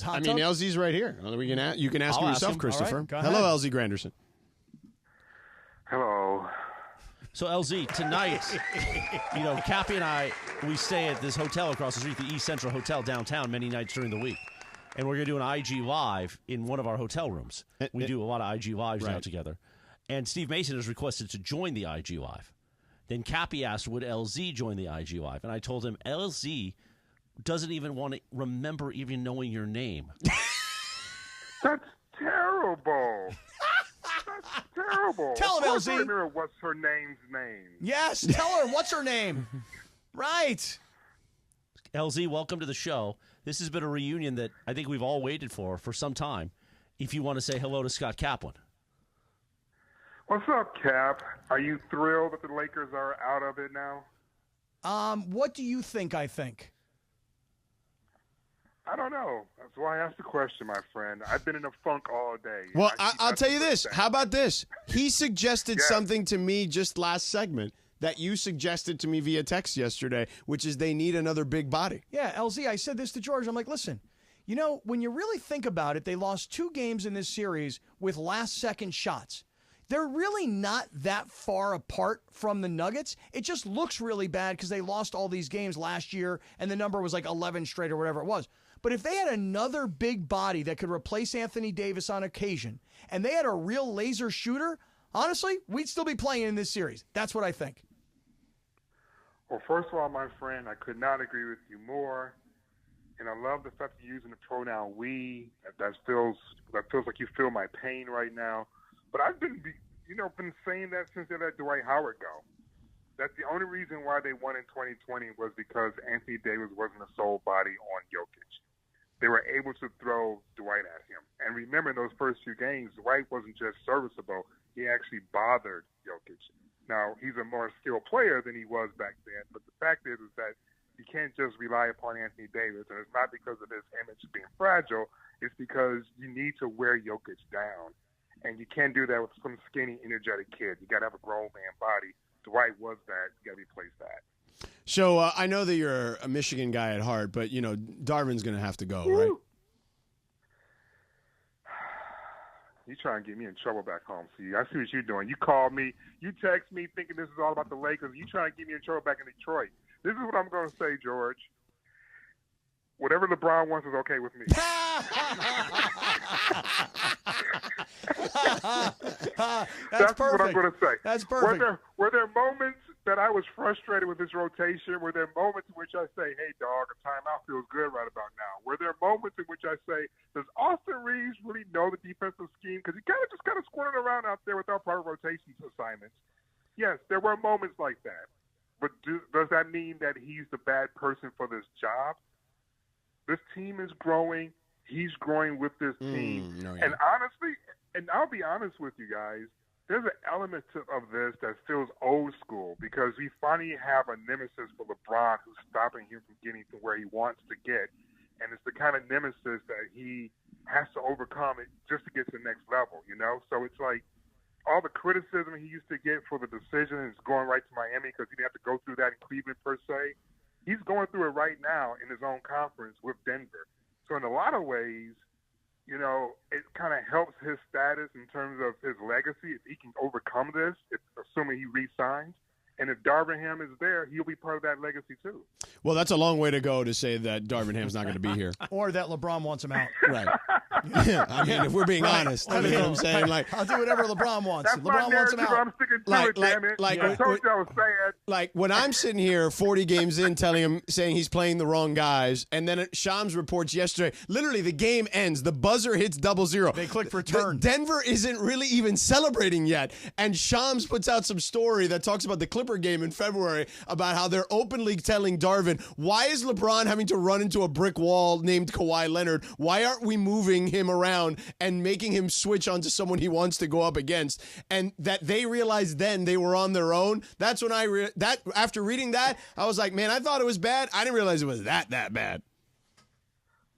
I mean, LZ's right here. You can ask him yourself, Christopher. Right, hello, LZ Granderson. Hello. So, LZ, tonight, Cappy and I, we stay at this hotel across the street, the East Central Hotel downtown, many nights during the week. And we're going to do an IG Live in one of our hotel rooms. We do a lot of IG Lives now together. And Steve Mason has requested to join the IG Live. Then Cappy asked, would LZ join the IG Live? And I told him, LZ doesn't even want to remember even knowing your name. That's terrible. That's terrible. Tell him, LZ. I remember what's her name's name. Yes, tell her what's her name. Right. LZ, welcome to the show. This has been a reunion that I think we've all waited for some time. If you want to say hello to Scott Kaplan. What's up, Cap? Are you thrilled that the Lakers are out of it now? What do you think I think? I don't know. That's why I asked the question, my friend. I've been in a funk all day. Well, I'll tell you this. How about this? He suggested something to me just last segment that you suggested to me via text yesterday, which is they need another big body. Yeah, LZ, I said this to George. I'm like, listen, when you really think about it, they lost 2 games in this series with last-second shots. They're really not that far apart from the Nuggets. It just looks really bad because they lost all these games last year, and the number was like 11 straight or whatever it was. But if they had another big body that could replace Anthonydavis on occasion, and they had a real laser shooter, honestly, we'd still be playing in this series. That's what I think. Well, first of all, my friend, I could not agree with you more. And I love the fact that you're using the pronoun we. That feels like you feel my pain right now. But I've been saying that since they let Dwight Howard go. That's the only reason why they won in 2020 was because Anthonydavis wasn't a sole body on Jokic. They were able to throw Dwight at him. And remember, in those first 2 games, Dwight wasn't just serviceable. He actually bothered Jokic. Now, he's a more skilled player than he was back then, but the fact is that you can't just rely upon Anthonydavis, and it's not because of his image being fragile. It's because you need to wear Jokic down, and you can't do that with some skinny, energetic kid. You got to have a grown man body. Dwight was that. You got to replace that. So I know that you're a Michigan guy at heart, but, Darvin's going to have to go, right? You trying to get me in trouble back home. See, I see what you're doing. You called me. You text me thinking this is all about the Lakers. You trying to get me in trouble back in Detroit. This is what I'm going to say, George. Whatever LeBron wants is okay with me. That's perfect. What I'm going to say. That's perfect. Were there moments that I was frustrated with this rotation? Were there moments in which I say, hey, dog, a timeout feels good right about now? Were there moments in which I say, does Austin Reeves really know the defensive scheme? Because he kind of squirted around out there without proper rotation assignments. Yes, there were moments like that. But does that mean that he's the bad person for this job? This team is growing. He's growing with this team. And honestly, and I'll be honest with you guys, there's an element of this that feels old school because we finally have a nemesis for LeBron who's stopping him from getting to where he wants to get. And it's the kind of nemesis that he has to overcome it just to get to the next level, So it's like all the criticism he used to get for the decision is going right to Miami because he didn't have to go through that in Cleveland per se. He's going through it right now in his own conference with Denver. So in a lot of ways, it kind of helps his status in terms of his legacy if he can overcome this, assuming he re-signs. And if Darvin Ham is there, he'll be part of that legacy too. Well, that's a long way to go to say that Darvin Ham's not going to be here. Or that LeBron wants him out. Right. Yeah, I mean, if we're being honest, you know what I'm saying? Like, I'll do whatever LeBron wants. That's LeBron my wants him out. I'm sticking to it, damn it. I told you I was sad. Like, when I'm sitting here 40 games in saying he's playing the wrong guys, and then Shams reports yesterday, literally the game ends, the buzzer hits 0-0. They click return. Denver isn't really even celebrating yet, and Shams puts out some story that talks about the Clipper game in February about how they're openly telling Darvin, why is LeBron having to run into a brick wall named Kawhi Leonard? Why aren't we moving him around and making him switch onto someone he wants to go up against? And that they realized then they were on their own. That's when after reading that, I was like, man, I thought it was bad. I didn't realize it was that bad.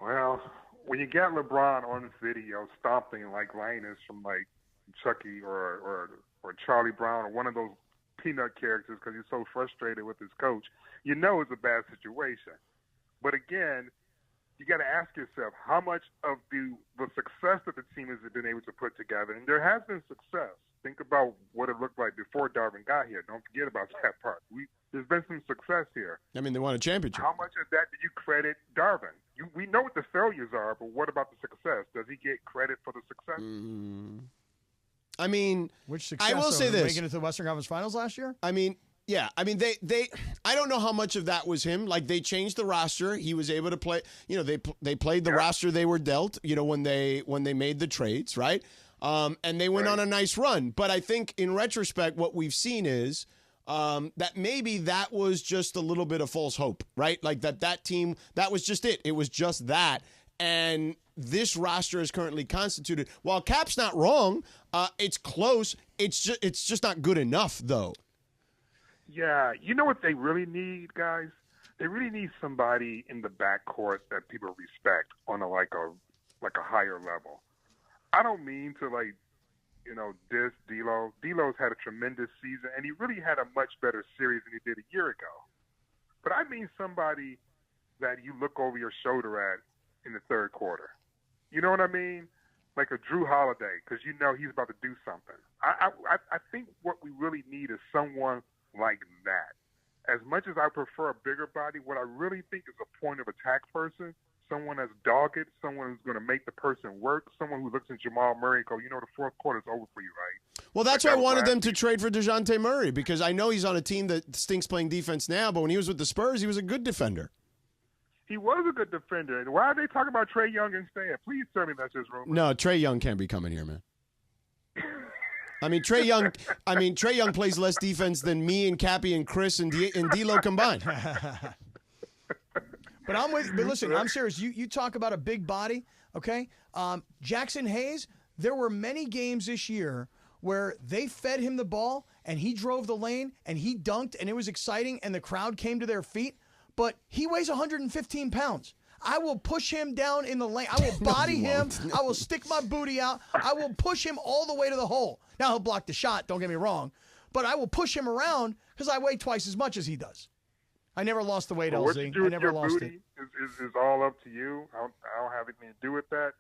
Well, when you get LeBron on this video stomping like Linus from like Chucky or Charlie Brown or one of those peanut characters because he's so frustrated with his coach, it's a bad situation. But again, you got to ask yourself how much of the success that the team has been able to put together, and there has been success. Think about what it looked like before Darvin got here. Don't forget about that part. There's been some success here. I mean, they won a championship. How much of that do you credit Darvin? We know what the failures are, but what about the success? Does he get credit for the success? I mean, which success? I will say this: making it to the Western Conference Finals last year. I mean, yeah. I mean, they. I don't know how much of that was him. Like, they changed the roster. He was able to play. You know, they played the roster they were dealt. You know, when they made the trades, right? And they went on a nice run. But I think in retrospect, what we've seen is that maybe that was just a little bit of false hope, right? Like that team, that was just it. It was just that. And this roster is currently constituted. While Cap's not wrong, it's close. It's just not good enough, though. Yeah, you know what they really need, guys? They really need somebody in the backcourt that people respect on a higher level. I don't mean to diss D'Lo. D'Lo's had a tremendous season, and he really had a much better series than he did a year ago. But I mean somebody that you look over your shoulder at in the third quarter. You know what I mean? Like a Drew Holiday, because you know he's about to do something. I think what we really need is someone like that. As much as I prefer a bigger body, what I really think is a point of attack person, someone that's dogged, someone who's going to make the person work, someone who looks at Jamal Murray and go, the fourth quarter's over for you, right? Well, that's why I wanted them to trade for DeJounte Murray, because I know he's on a team that stinks playing defense now, but when he was with the Spurs, he was a good defender. He was a good defender. And why are they talking about Trae Young instead? Please tell me that's just rumor. No, Trae Young can't be coming here, man. I mean, Trae Young plays less defense than me and Cappy and Chris and D'Lo combined. But listen, I'm serious. You talk about a big body, okay? Jackson Hayes, there were many games this year where they fed him the ball and he drove the lane and he dunked and it was exciting and the crowd came to their feet, but he weighs 115 pounds. I will push him down in the lane. I will body him. I will stick my booty out. I will push him all the way to the hole. Now, he'll block the shot, don't get me wrong, but I will push him around because I weigh twice as much as he does. I never lost the weight, LZ. I never lost it. Is all up to you. I don't have anything to do with that.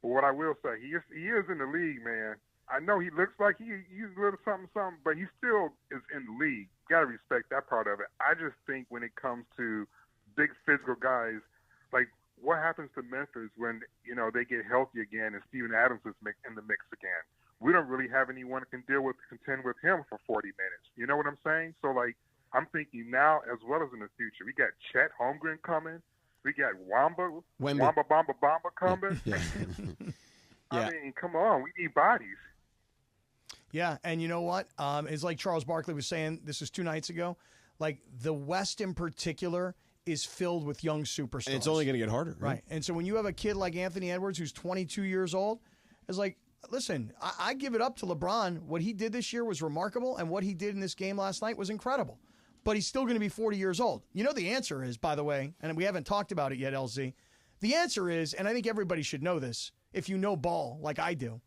But what I will say, he is in the league, man. I know he looks like he's a little something, but he still is in the league. Got to respect that part of it. I just think when it comes to big physical guys, like what happens to Memphis when they get healthy again and Steven Adams is in the mix again? We don't really have anyone who can contend with him for 40 minutes. You know what I'm saying? So I'm thinking now as well as in the future. We got Chet Holmgren coming. We got Wamba Bamba coming. Yeah. I mean, come on. We need bodies. Yeah, and you know what? It's like Charles Barkley was saying, this was 2 nights ago, like the West in particular is filled with young superstars. And it's only going to get harder. Right. And so when you have a kid like Anthony Edwards who's 22 years old, it's like, listen, I give it up to LeBron. What he did this year was remarkable, and what he did in this game last night was incredible. But he's still going to be 40 years old. You know the answer is, by the way, and we haven't talked about it yet, LZ. The answer is, and I think everybody should know this, if you know ball like I do.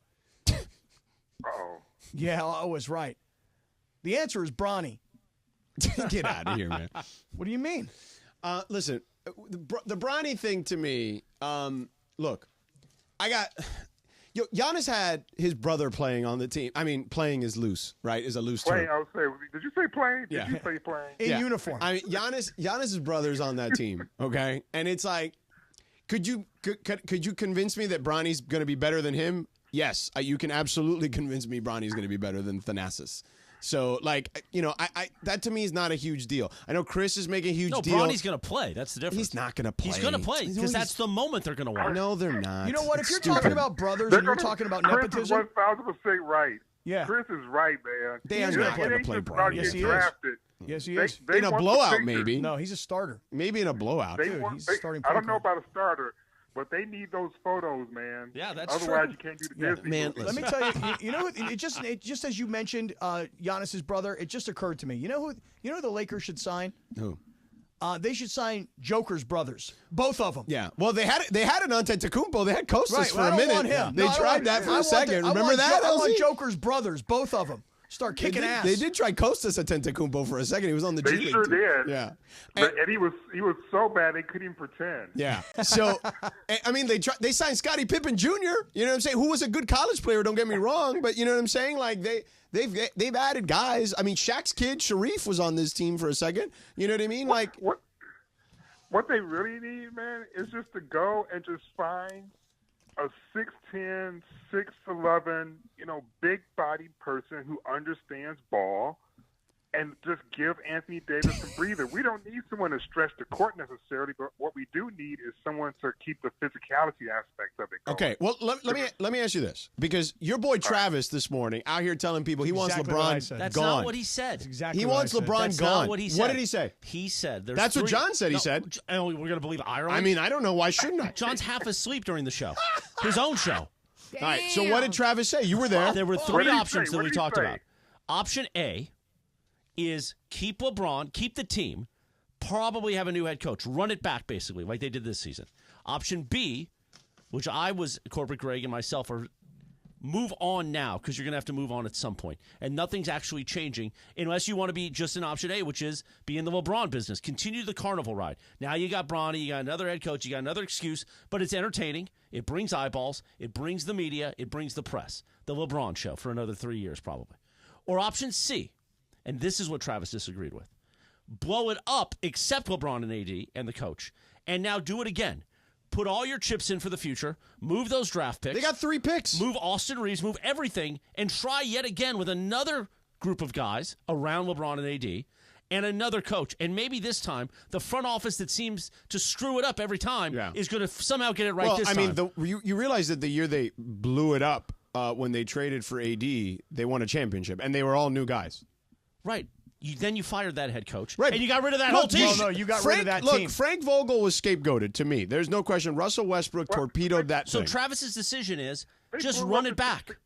Uh-oh. Yeah, I was right. The answer is Bronny. Get out of here, man. What do you mean? Listen, the Bronny thing to me, look, Giannis had his brother playing on the team. I mean, playing is loose, right? Is a loose term. I would say, did you say playing? Yeah. Did you say playing? In uniform. I mean, Giannis's brother's on that team, okay? And it's like, could you convince me that Bronny's going to be better than him? Yes, you can absolutely convince me Bronny's going to be better than Thanasis. So, that to me is not a huge deal. I know Chris is making a huge deal. No, Bronny's going to play. That's the difference. He's not going to play. He's going to play because that's the moment they're going to win. No, they're not. You know what? If you're talking about brothers and you're talking about nepotism. Chris is 1,000% right. Yeah. Chris is right, man. They aren't going to play to play Bronny. Yes, he is. Drafted. Yes, he is. In a blowout, maybe. No, he's a starter. Maybe in a blowout. He's starting. I don't know about a starter. But they need those photos, man. Yeah, that's Otherwise, true. you can't do the Disney. Man, movie. Let me tell you. You know, it just as you mentioned, Giannis's brother. It just occurred to me. You know who the Lakers should sign? Who? They should sign Joker's brothers, both of them. Yeah. Well, they had an Antetokounmpo. They had Kostas Right, for well, a minute. I don't want him. They tried that for a second. Remember that? I want Joker's brothers, both of them. Start kicking ass. They did try Kostas Antetokounmpo for a second. He was on the G They League. sure team. did. Yeah. And he was so bad they couldn't even pretend. Yeah. So, I mean, they signed Scottie Pippen Jr., you know what I'm saying, who was a good college player, don't get me wrong, but you know what I'm saying? Like, they've added guys. I mean, Shaq's kid, Sharif, was on this team for a second. You know what I mean? Like, What they really need, man, is just to go and just find a 6'10", 6'11", big-bodied person who understands ball and just give Anthony Davis a breather. We don't need someone to stretch the court necessarily, but what we do need is someone to keep the physicality aspect of it going. okay, well, let me ask you this, because your boy Travis this morning out here telling people he wants Exactly what I LeBron said. That's gone. not what he said. That's exactly He what wants I said. LeBron That's gone. not what he said. What did he say? He said there's That's what three- John said he said. And we're going to believe Ireland? I mean, I don't know. Why shouldn't I? John's half asleep during the show. His own show. All right, so what did Travis say? You were there. There were What three did he options say? that What we did he talked say? about. Option A is keep LeBron, keep the team, probably have a new head coach, run it back basically like they did this season. Option B, which I was corporate Greg and myself are move on now because you're going to have to move on at some point. And nothing's actually changing unless you want to be just in option A, which is be in the LeBron business. Continue the carnival ride. Now you got Bronny, you got another head coach, you got another excuse, but it's entertaining. It brings eyeballs. It brings the media. It brings the press. The LeBron show for another 3 years probably. Or option C, and this is what Travis disagreed with. Blow it up, except LeBron and AD and the coach, and now do it again. Put all your chips in for the future. Move those draft picks. They got 3 picks. Move Austin Reeves, move everything, and try yet again with another group of guys around LeBron and AD and another coach. And maybe this time, the front office that seems to screw it up every time is going to somehow get it right this time. Well, I mean, you realize that the year they blew it up when they traded for AD, they won a championship, and they were all new guys. Right. Then you fired that head coach. Right. And you got rid of that whole team. No, you got rid of that team. Look, Frank Vogel was scapegoated to me. There's no question. Russell Westbrook torpedoed that So thing. Travis's decision is They just blew run up it the- back.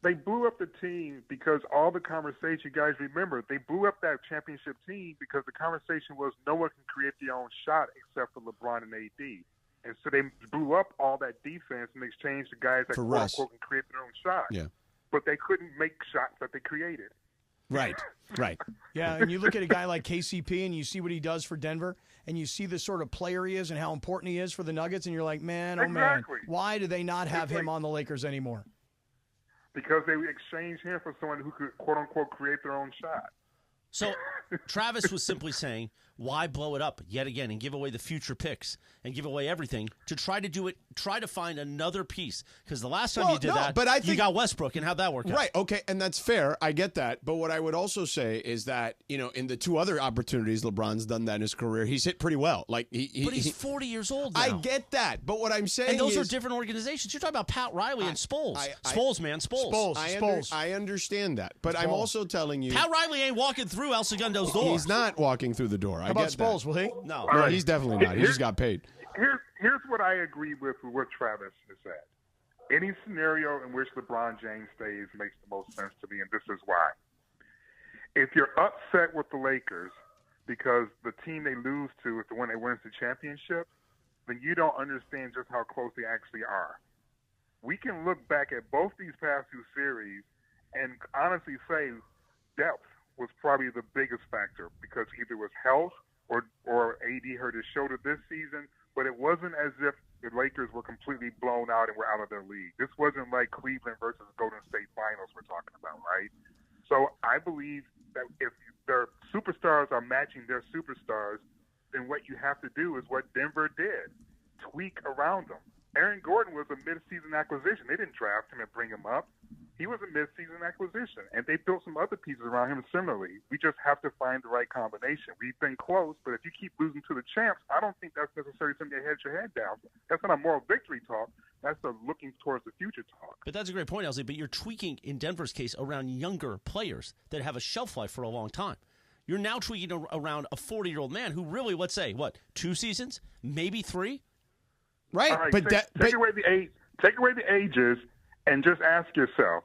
They blew up the team because all the conversation, you guys remember, they blew up that championship team because the conversation was no one can create their own shot except for LeBron and AD. And so they blew up all that defense and exchanged the guys that For quote Russ. unquote can create their own shot. Yeah. But they couldn't make shots that they created. Right. Yeah, and you look at a guy like KCP and you see what he does for Denver, and you see the sort of player he is and how important he is for the Nuggets, and you're like, man, oh Exactly. man, why do they not have him on the Lakers anymore? Because they exchanged him for someone who could quote unquote create their own shot. So Travis was simply saying, why blow it up yet again and give away the future picks and give away everything to try to do it, try to find another piece? Because the last time Well, you did no, that, but I you think- got Westbrook, and how'd that work out? Right. Okay. And that's fair. I get that. But what I would also say is that, in the 2 other opportunities LeBron's done that in his career, he's hit pretty well. Like But he's 40 years old now. I get that. But what I'm saying And those is, are different organizations. You're talking about Pat Riley and Spoles. I- Spoles, man, Spoles. I understand that. But I'm also telling you, Pat Riley ain't walking through El Segundo's door. he's not walking through the door. How about Spoles, will he? No. No, he's definitely not. He just got paid. Here's what I agree with what Travis has said. Any scenario in which LeBron James stays makes the most sense to me, and this is why. If you're upset with the Lakers because the team they lose to is the one that wins the championship, then you don't understand just how close they actually are. We can look back at both these past 2 series and honestly say depth was probably the biggest factor because either it was health or AD hurt his shoulder this season, but it wasn't as if the Lakers were completely blown out and were out of their league. This wasn't like Cleveland versus Golden State Finals we're talking about, right? So I believe that if their superstars are matching their superstars, then what you have to do is what Denver did, tweak around them. Aaron Gordon was a mid-season acquisition. They didn't draft him and bring him up. He was a mid-season acquisition, and they built some other pieces around him similarly. We just have to find the right combination. We've been close, but if you keep losing to the champs, I don't think that's necessarily something that heads your head down. That's not a moral victory talk. That's the looking towards the future talk. But that's a great point, Elsie. But you're tweaking, in Denver's case, around younger players that have a shelf life for a long time. You're now tweaking around a 40-year-old man who really, let's say, 2 seasons, maybe 3? Right. All right, but take away the age, take away the ages, and just ask yourself: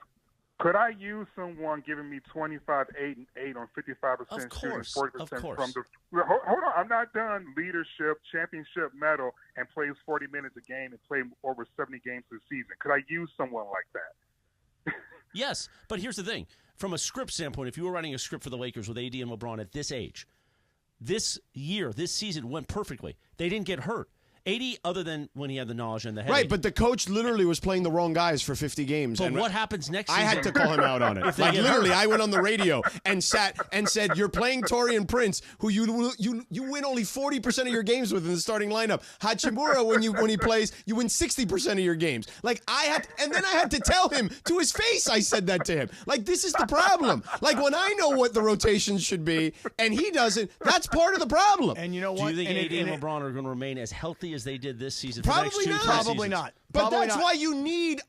could I use someone giving me 25, 8, and 8 on 55% Of shooting, course, 40% of course. from the? Hold on, I'm not done. Leadership, championship medal, and plays 40 minutes a game and play over 70 games this season. Could I use someone like that? Yes, but here's the thing. from a script standpoint, if you were writing a script for the Lakers with AD and LeBron at this age, this season went perfectly. They didn't get hurt. 80, other than when he had the nausea and the headache. Right, but the coach literally was playing the wrong guys for 50 games. But what happens next I season? had to call him out on it. Like, literally, I went on the radio and sat and said, you're playing Torian Prince, who you win only 40% of your games with in the starting lineup. Hachimura, when he plays, you win 60% of your games. Like, and then I had to tell him to his face, I said that to him. Like, this is the problem. Like, when I know what the rotations should be and he doesn't, that's part of the problem. And you know Do what? you think AD and LeBron are going to remain as healthy as they did this season? For Probably the next not. Probably not. But Probably that's not. why you need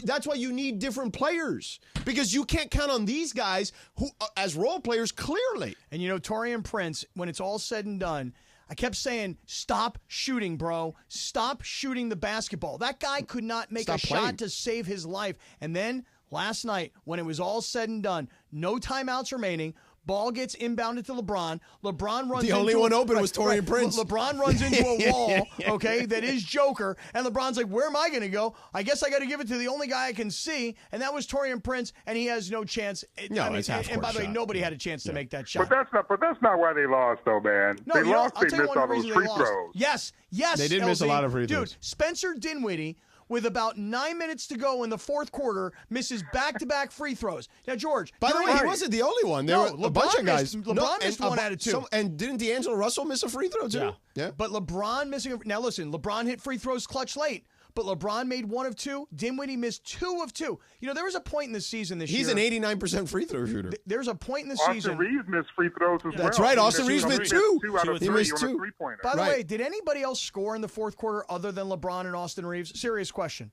that's why you need different players, because you can't count on these guys who as role players clearly. And you know, Torian Prince, when it's all said and done, I kept saying, stop shooting, bro. Stop shooting the basketball. That guy could not make Stop a playing. shot to save his life. And then last night, when it was all said and done, no timeouts remaining, ball gets inbounded to LeBron. LeBron runs The only one open was Torian Prince. LeBron runs into a wall, okay, that is Joker. And LeBron's like, where am I going to go? I guess I got to give it to the only guy I can see. And that was Torian Prince, and he has no chance. It's half-court and by the way, shot. nobody had a chance to make that shot. But that's not why they lost, though, man. No, they you know, lost. I'll They tell you missed one all those reason free they lost. throws. Yes, They did miss a LZ. lot of free throws. Dude, Spencer Dinwiddie, with about 9 minutes to go in the fourth quarter, misses back-to-back free throws. Now, George, By the you're way, he right. wasn't the only one. There No, were a bunch of guys. LeBron missed one out of two. And didn't D'Angelo Russell miss a free throw too? Yeah. But LeBron missing. Now listen, LeBron hit free throws clutch late, but LeBron made 1 of 2. Dinwiddie missed 2 of 2. You know, there was a point in the season this He's year. an 89% free throw shooter. There's a point in the Austin season. Reeves missed free throws as well. That's right. Austin Reeves missed 2. 2 out of He 3 missed on 2. a three-pointer. By the Right. way, did anybody else score in the fourth quarter other than LeBron and Austin Reeves? Serious question.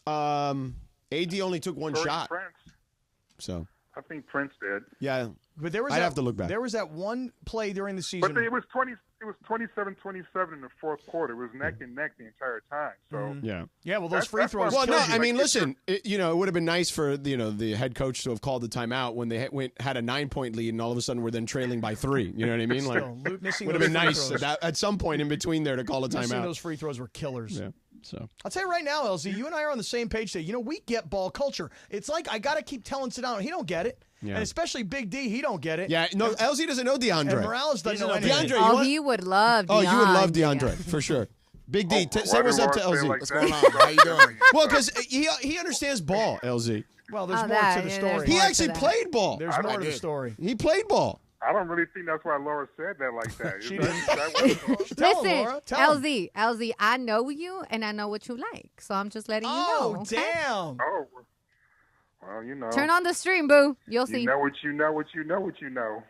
AD only took one shot. Prince. So I think Prince did. yeah, But there was I'd have to look back. There was that one play during the season. But it was 27-27 in the fourth quarter. It was neck and neck the entire time. So yeah. yeah, well, those That's- free that's throws. why- Well, no, killed you. I mean, listen, it would have been nice for the head coach to have called the timeout when they had a 9-point lead, and all of a sudden we're then trailing by 3. You know what I mean? Like, Still, missing would have those been free nice throws. at some point in between there to call a Missing timeout. those free throws were killers. Yeah. So I'll tell you right now, LZ, you and I are on the same page today. You know, we get ball culture. It's like I got to keep telling Sedano, he don't get it. Yeah. And especially Big D, he don't get it. yeah, no, LZ doesn't know DeAndre. And Morales doesn't know He's anything. DeAndre, you Oh, want? he would love Oh, you would love DeAndre. DeAndre for sure. Big D, why say do what's up to Lawrence say LZ. like What's that? going on? How you doing? Well, because he understands ball, LZ. Well, there's Oh, more that, to the yeah, story. there's He more to actually that. played ball. There's I more to the did. story. He played ball. I don't really think that's why Laura said that like that. She Is that what it was? Tell him, Listen, Laura. Tell him. LZ, I know you and I know what you like. So I'm just letting you Oh, know. Okay? damn. Oh, well, you know. Turn on the stream, boo. You'll see. You know what you know, what you know, what you know.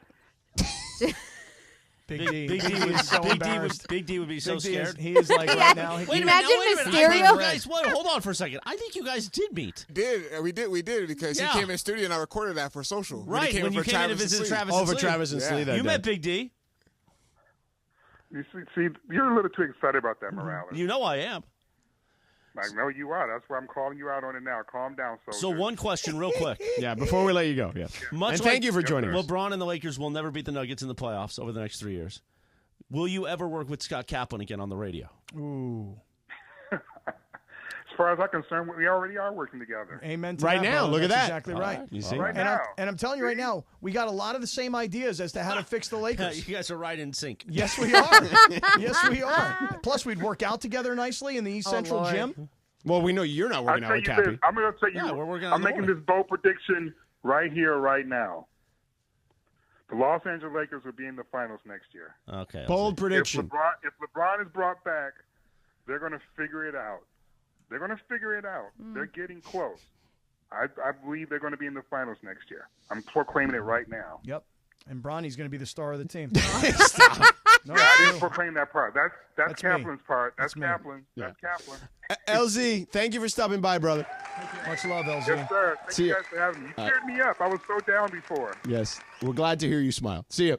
Big D. Big D He would is so embarrassed. Big D would be so Big D is- scared. he is like right now. Wait a minute, Imagine now, wait a minute. I Mysterio. think you guys, hold on for a second. I think you guys did meet. We did because Yeah. he came in studio and I recorded that for social. Right, when you for came in to Travis visit Sleep. Travis Oh, and for Sleep. Travis and Yeah. Slee that You day. met Big D. You see, you're a little too excited about that, Morales. You know I am. I know you are. That's why I'm calling you out on it now. Calm down, soldier. So one question real quick. Yeah, before we let you go. Yeah. Much And like thank you for joining us. LeBron and the Lakers will never beat the Nuggets in the playoffs over the next 3 years. Will you ever work with Scott Kaplan again on the radio? Ooh. As far as I'm concerned, we already are working together. Amen to Right that, now, brother. look at That's that. exactly All right. right, you see? Right And now. I'm telling you right now, we got a lot of the same ideas as to how to fix the Lakers. You guys are right in sync. Yes, we are. Yes, we are. Plus, we'd work out together nicely in the East Oh, Central Lord. Gym. Well, we know you're not I'll working out tell with you Cappy. this. I'm going to tell you. Yeah, we're working on I'm the making morning. this bold prediction right here, right now. The Los Angeles Lakers will be in the finals next year. Okay. Bold If prediction. LeBron is brought back, they're going to figure it out. They're going to figure it out. They're getting close. I believe they're going to be in the finals next year. I'm proclaiming it right now. Yep. And Bronny's going to be the star of the team. No, Yeah, I it's didn't true. proclaim that part. That's me. Kaplan's part. That's me. Kaplan. Yeah. That's Kaplan. LZ, thank you for stopping by, brother. Much love, LZ. Yes, sir. Thank See you ya. guys for having me. You cheered me up. I was so down before. Yes, we're glad to hear you smile. See you.